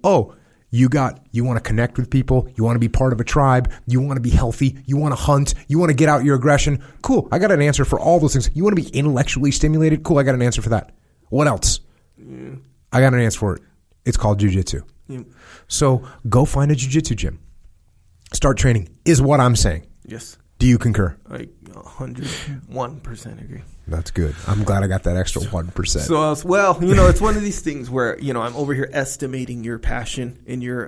Oh, you want to connect with people. You want to be part of a tribe. You want to be healthy. You want to hunt. You want to get out your aggression. Cool. I got an answer for all those things. You want to be intellectually stimulated. Cool. I got an answer for that. What else? Yeah. I got an answer for it. It's called jiu-jitsu. Yeah. So go find a jiu-jitsu gym. Start training is what I'm saying. Yes. Do you concur? I 101% agree. That's good. I'm glad I got that extra 1%. So, it's one of these things where, I'm over here estimating your passion and your,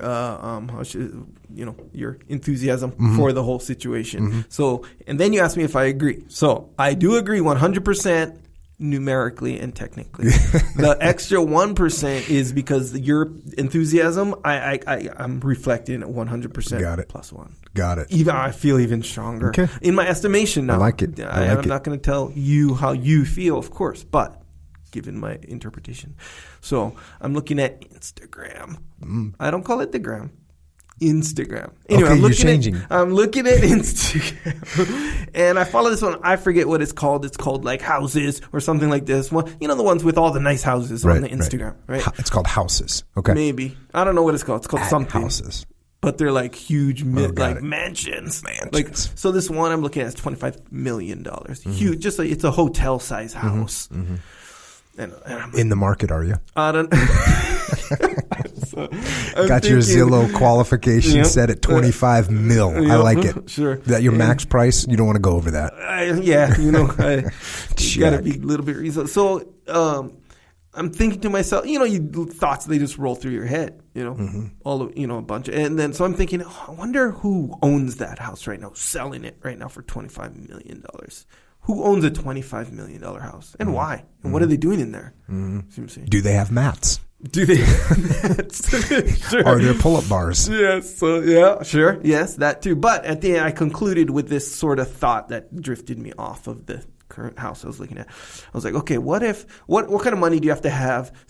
your enthusiasm for the whole situation. So, and then you ask me if I agree. So I do agree 100%. Numerically and technically. The extra 1% is because your enthusiasm, I'm reflecting at 100%. Got it. Plus one. Got it. Even I feel even stronger. Okay. In my estimation now. I like it. I'm not going to tell you how you feel, of course, but given my interpretation. So I'm looking at Instagram. I don't call it the gram. Instagram. Anyway, okay, I'm looking at Instagram, and I follow this one. I forget what it's called. It's called like houses or something like this. Well, the ones with all the nice houses on the Instagram, right? It's called houses. Okay, maybe I don't know what it's called. It's called something. Houses, but they're like huge, mansions. Like so, this one I'm looking at is $25 million. Huge, just like it's a hotel size house. And in the market, are you? I don't. So, got your Zillow qualification set at 25 mil. I like it. Sure. That your max price? You don't want to go over that. You got to be a little bit reasonable. So I'm thinking to myself, thoughts, they just roll through your head, all of, a bunch. And then so I'm thinking, I wonder who owns that house right now, selling it right now for $25 million. Who owns a $25 million house and why? And what are they doing in there? Do they have mats? Do they have mats? Sure. Are there pull-up bars? Yes. So, yeah, sure. Yes, that too. But at the end, I concluded with this sort of thought that drifted me off of the current house I was looking at. I was like, okay, what kind of money do you have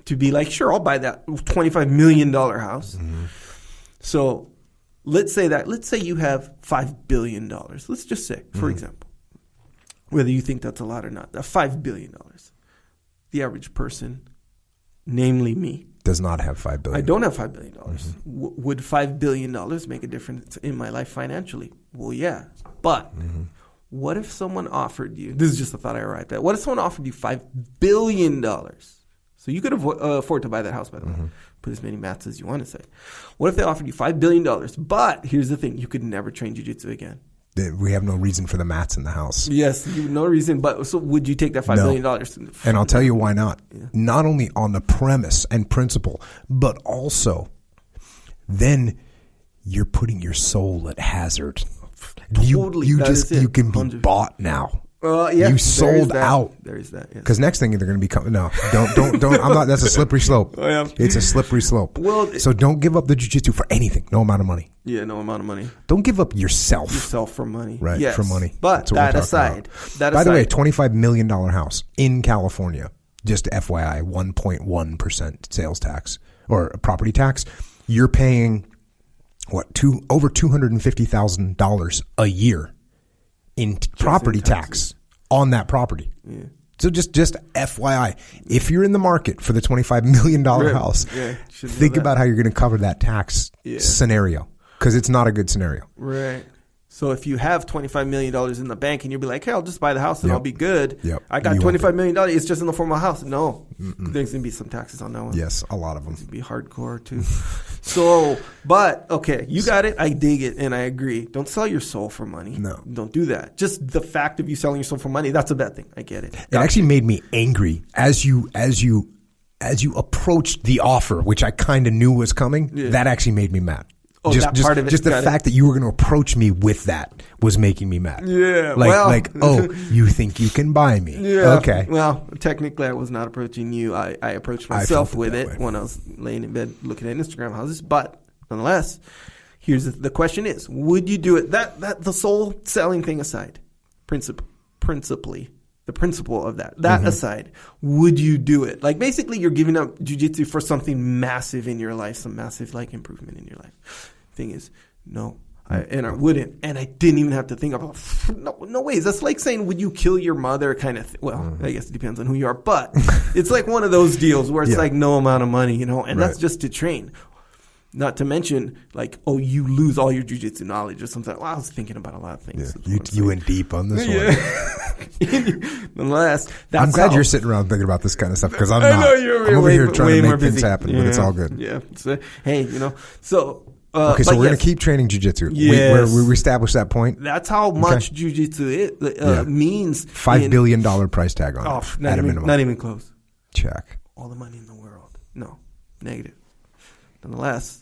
to be like, sure, I'll buy that $25 million house. So let's say you have $5 billion. Let's just say, for example, whether you think that's a lot or not, that $5 billion. The average person, namely me, does not have $5 billion. I don't have $5 billion. Would $5 billion make a difference in my life financially? Well, yeah. But what if someone offered you, this is just a thought I arrived at, what if someone offered you $5 billion? So you could afford to buy that house, by the way. Put as many maths as you want to say. What if they offered you $5 billion? But here's the thing, you could never train jiu-jitsu again. We have no reason for the mats in the house. Yes, no reason. But so would you take that $5 billion? And I'll tell you why not. Yeah. Not only on the premise and principle, but also then you're putting your soul at hazard. Totally. You can be 100. Bought now. You sold out. There is that. Because next thing they're going to be coming. No, don't. I'm not. That's a slippery slope. Oh, yeah. It's a slippery slope. Well, so don't give up the jiu-jitsu for anything. No amount of money. Yeah, no amount of money. Don't give up yourself. Yourself for money. Right. Yes. For money. But that aside. By the way, $25 million house in California. Just FYI, 1.1% sales tax or property tax. You're paying over $250,000 a year in property tax on that property. Yeah. So just FYI, if you're in the market for the $25 million house, think about how you're going to cover that tax scenario, because it's not a good scenario. Right. So if you have $25 million in the bank and you'll be like, hey, I'll just buy the house and I'll be good. Yep. I got $25 million. It's just in the form of a house. No. There's going to be some taxes on that one. Yes, a lot of them. It's going to be hardcore too. So, but, okay, you got it. I dig it and I agree. Don't sell your soul for money. No. Don't do that. Just the fact of you selling your soul for money, that's a bad thing. I get it. It actually made me angry as you approached the offer, which I kind of knew was coming. Yeah. That actually made me mad. Oh, that part of it. Just the fact that you were going to approach me with that was making me mad. Yeah. You think you can buy me. Yeah. Okay. Well, technically I was not approaching you. I approached myself with it when I was laying in bed looking at Instagram houses. But nonetheless, here's the question is, would you do it? That the soul selling thing aside, principally, the principle of that aside, would you do it? Like basically you're giving up jiu-jitsu for something massive in your life, some massive like improvement in your life. Thing is, no. I wouldn't. And I didn't even have to think about no ways. That's like saying, would you kill your mother kind of thing? Well, I guess it depends on who you are. But it's like one of those deals where it's like no amount of money, and that's just to train. Not to mention, like, you lose all your jiu-jitsu knowledge or something. Well, I was thinking about a lot of things. Yeah, you went deep on this one. Nonetheless, I'm glad you're sitting around thinking about this kind of stuff because I'm not. I'm over here trying to make things happen, but it's all good. Yeah. So, hey, so... okay, so we're going to keep training jiu-jitsu. Yes. We established that point. That's how much jiu-jitsu means. $5 billion price tag on it, at a minimum. Not even close. Check. All the money in the world. No, negative. Nonetheless,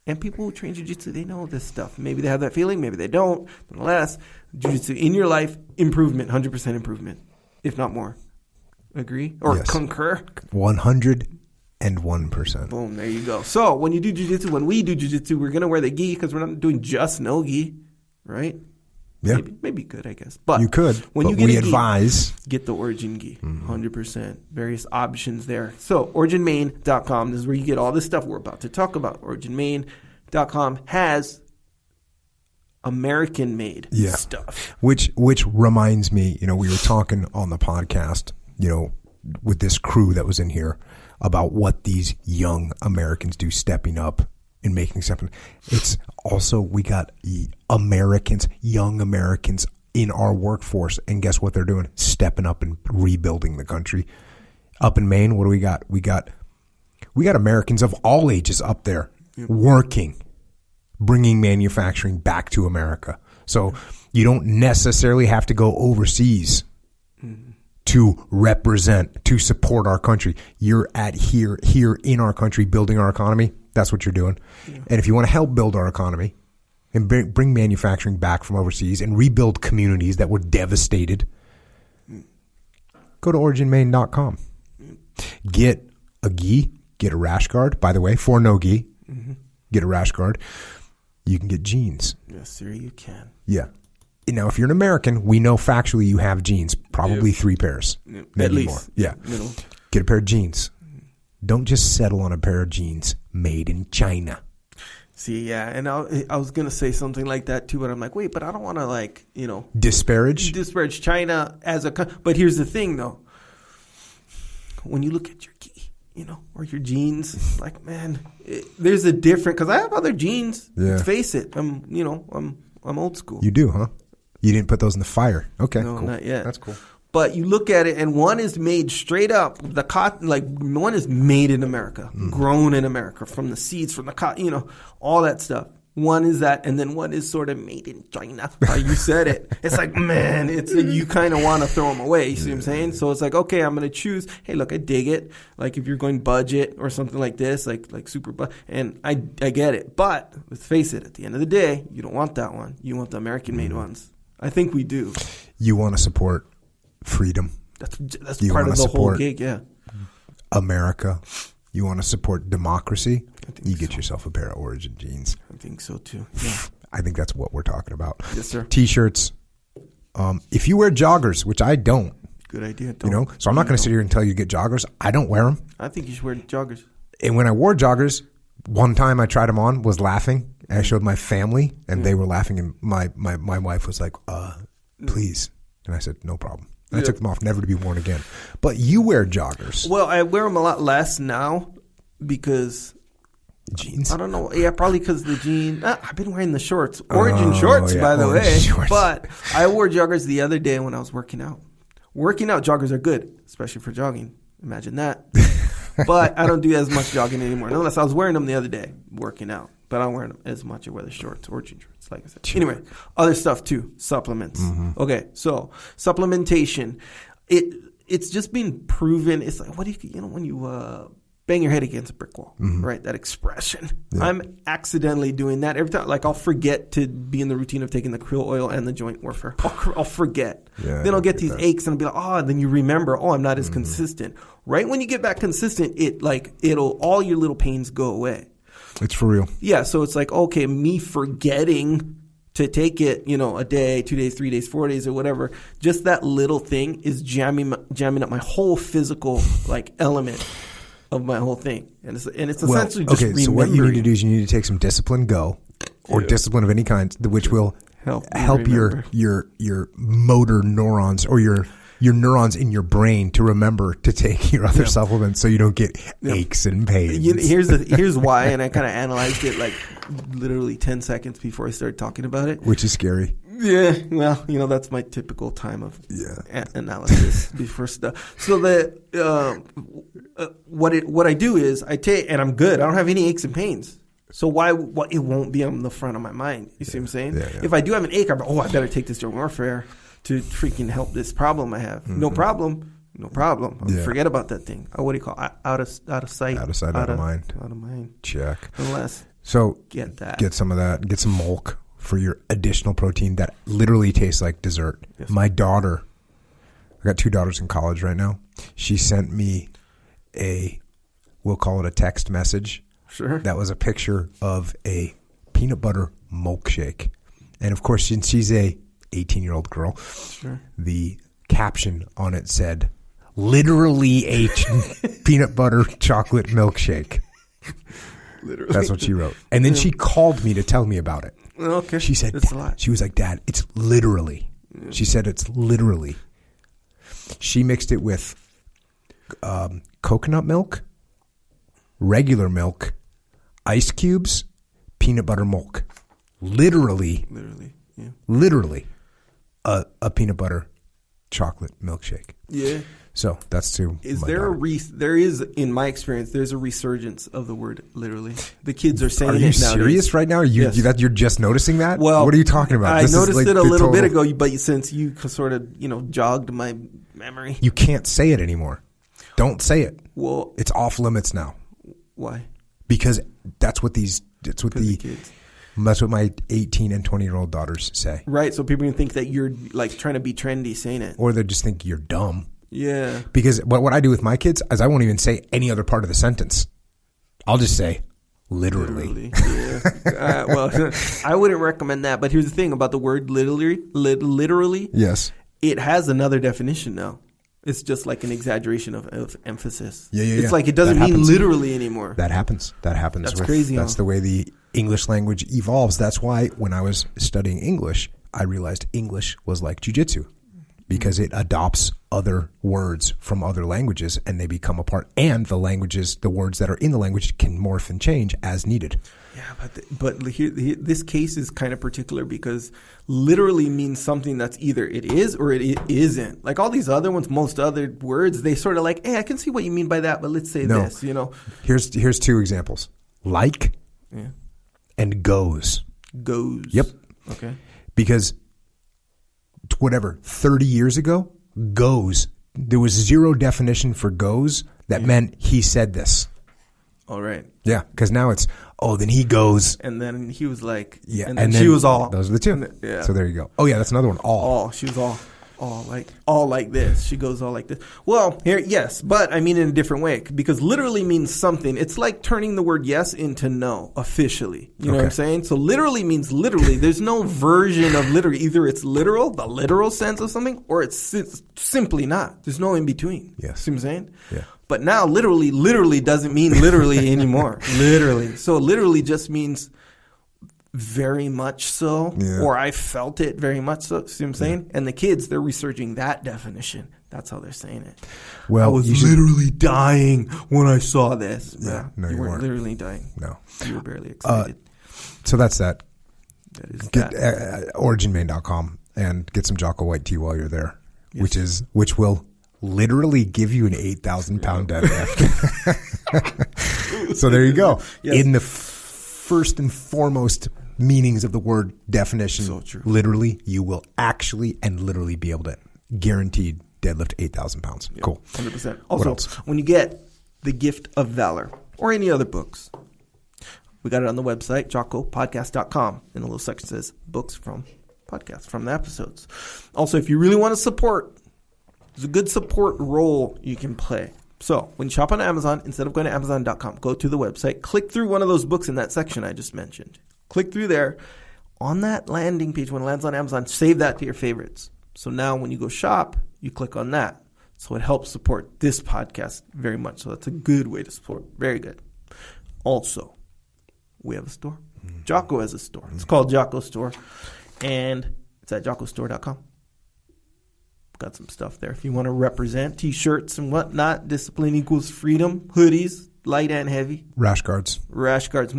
and people who train jiu-jitsu, they know this stuff. Maybe they have that feeling, maybe they don't. Nonetheless, jiu-jitsu in your life, improvement, 100% improvement, if not more. Agree? Or concur? 101%. Boom, there you go. So when you do jiu-jitsu, when we do jiu-jitsu, we're going to wear the gi because we're not doing just no gi, right? Yeah. Maybe good, I guess. But you could. When you get we advise. Get the Origin gi, 100%. Various options there. So originmain.com, this is where you get all this stuff we're about to talk about. Originmain.com has American-made stuff. Which reminds me, we were talking on the podcast, with this crew that was in here about what these young Americans do stepping up and making something. It's also, we got young Americans in our workforce, and guess what they're doing? Stepping up and rebuilding the country. Up in Maine, what do we got? We got Americans of all ages up there working, bringing manufacturing back to America. So you don't necessarily have to go overseas to represent, to support our country. You're here in our country, building our economy. That's what you're doing. Yeah. And if you want to help build our economy and bring manufacturing back from overseas and rebuild communities that were devastated, go to originmain.com. Get a gi, get a rash guard. By the way, for no gi, get a rash guard. You can get jeans. Yes, sir, you can. Yeah. Now, if you're an American, we know factually you have jeans, probably 3 pairs, maybe at least more. Yeah. Middle. Get a pair of jeans. Don't just settle on a pair of jeans made in China. See, yeah, and I was going to say something like that too, but I'm like, wait, but I don't want to disparage China as a but here's the thing though. When you look at your gi, or your jeans, like, man, there's a different, because I have other jeans. Yeah. Let's face it. I'm old school. You do, huh? You didn't put those in the fire. Okay, no, cool. Not yet. That's cool. But you look at it, and one is made straight up. The cotton, one is made in America, grown in America, from the seeds, from the cotton, all that stuff. One is that, and then one is sort of made in China. How you said it. It's like, man, you kind of want to throw them away. You see what I'm saying? So it's like, okay, I'm going to choose. Hey, look, I dig it. Like if you're going budget or something like this, like super budget, and I get it. But let's face it, at the end of the day, you don't want that one. You want the American-made ones. I think we do. You want to support freedom. That's part of the whole gig, yeah. America. You want to support democracy? You get yourself a pair of Origin jeans. I think so too. Yeah. I think that's what we're talking about. Yes, sir. T-shirts. If you wear joggers, which I don't. Good idea. So I'm not going to sit here and tell you to get joggers. I don't wear them. I think you should wear joggers. And when I wore joggers, one time I tried them on, was laughing. And I showed my family, and they were laughing. And my wife was like, please. And I said, no problem. And I took them off, never to be worn again. But you wear joggers. Well, I wear them a lot less now because... Jeans? I don't know. Yeah, probably because the jeans. I've been wearing the shorts. Origin shorts, by the way. Shorts. But I wore joggers the other day when I was working out. Working out joggers are good, especially for jogging. Imagine that. But I don't do as much jogging anymore. Unless I was wearing them the other day, working out. But I don't wear them as much. I wear the shorts, Origin shorts, like I said. Sure. Anyway, other stuff too. Supplements. Okay, so supplementation. It's just been proven. It's like, what do you when you bang your head against a brick wall, right? That expression. Yeah. I'm accidentally doing that every time. Like I'll forget to be in the routine of taking the krill oil and the joint warfare. I'll forget. Yeah, then I'll get these aches and I'll be like, and then you remember, I'm not as consistent. Right when you get back consistent, all your little pains go away. It's for real. Yeah, so it's like, okay, me forgetting to take it, a day, 2 days, 3 days, 4 days, or whatever. Just that little thing is jamming up my whole physical element of my whole thing, and it's essentially just remembering. So what you need to do is you need to take some discipline discipline of any kind, which will help your motor neurons or your your neurons in your brain to remember to take your other supplements so you don't get aches and pains. Here's why, and I kind of analyzed it like literally 10 seconds before I started talking about it. Which is scary. Yeah, well, that's my typical time of analysis before stuff. So what I do is I take, and I'm good. I don't have any aches and pains. So it won't be on the front of my mind. You see what I'm saying? Yeah. If I do have an ache, I'm like, I better take this drug warfare to freaking help this problem I have. Mm-hmm. No problem. Forget about that thing. What do you call it? Out of sight. Out of sight, out of mind. Out of mind. Check. Unless. So get that. Get some of that. Get some milk for your additional protein that literally tastes like dessert. Yes. My daughter, I got 2 daughters in college right now. She sent me we'll call it a text message. Sure. That was a picture of a peanut butter milkshake. And of course, since she's a 18-year-old girl, sure, the caption on it said, literally a peanut butter chocolate milkshake. Literally. That's what she wrote. And then she called me to tell me about it. Okay. She said, that's a lot. She was like, Dad, it's literally. Yeah. She said it's literally. She mixed it with coconut milk, regular milk, ice cubes, peanut butter milk. Literally, a peanut butter chocolate milkshake. Yeah. So that's too. There is, in my experience, there's a resurgence of the word literally. The kids are saying it nowadays. Are you serious right now? You're just noticing that? Well, what are you talking about? I noticed it a little bit ago, but since you sort of, jogged my memory. You can't say it anymore. Don't say it. Well, it's off limits now. Why? Because that's what my 18 and 20-year-old daughters say. Right. So people can think that you're like trying to be trendy saying it. Or they just think you're dumb. Yeah. Because what I do with my kids is I won't even say any other part of the sentence. I'll just say literally. Yeah. Well, I wouldn't recommend that. But here's the thing about the word literally. Yes. It has another definition now. It's just like an exaggeration of emphasis. Yeah. It's like it doesn't mean literally anymore. That happens. That's crazy. That's the way the English language evolves. That's why when I was studying English, I realized English was like jiu-jitsu because it adopts other words from other languages and they become a part. And the words that are in the language can morph and change as needed. Yeah, but here, this case is kind of particular because literally means something that's either it is or it isn't. Like all these other ones, most other words, they sort of like, hey, I can see what you mean by that, but let's say this, Here's 2 examples. Like and goes. Goes. Yep. Okay. Because 30 years ago, goes, there was 0 definition for goes that meant he said this. All right. Yeah, because now it's, then he goes. And then he was like, yeah, and then she was all. Those are the 2. Yeah. So there you go. Oh, yeah, that's another one. All. She was all like this. She goes all like this. Well, here, yes, but I mean in a different way because literally means something. It's like turning the word yes into no officially. You know what I'm saying? So literally means literally. There's no version of literally. Either it's literal, the literal sense of something, or it's simply not. There's no in between. Yes. See what I'm saying? Yeah. But now literally doesn't mean literally anymore. Literally. So literally just means very much so, or I felt it very much so. See what I'm saying? And the kids, they're researching that definition. That's how they're saying it. Well, I was literally dying when I saw this. Yeah, no, you weren't literally dying. No, you were barely excited. So that's that. That is get originmain.com and get some Jocko white tea while you're there, which will literally give you an 8,000-pound deadlift. So there you go. Yes. In the first and foremost meanings of the word definition, so true. Literally, you will actually and literally be able to guaranteed deadlift 8,000 pounds. Yep. Cool. 100%. Also, when you get The Gift of Valor or any other books, we got it on the website, jockopodcast.com. In the little section says books from podcasts, from the episodes. Also, if you really want to support, there's a good support role you can play. So when you shop on Amazon, instead of going to Amazon.com, go to the website, click through one of those books in that section I just mentioned. Click through there. On that landing page, when it lands on Amazon, save that to your favorites. So now when you go shop, you click on that. So it helps support this podcast very much. So that's a good way to support. Very good. Also, we have a store. Jocko has a store. It's called Jocko Store. And it's at jockostore.com. got some stuff there. If you want to represent T-shirts and whatnot, Discipline Equals Freedom, hoodies, light and heavy. Rash guards.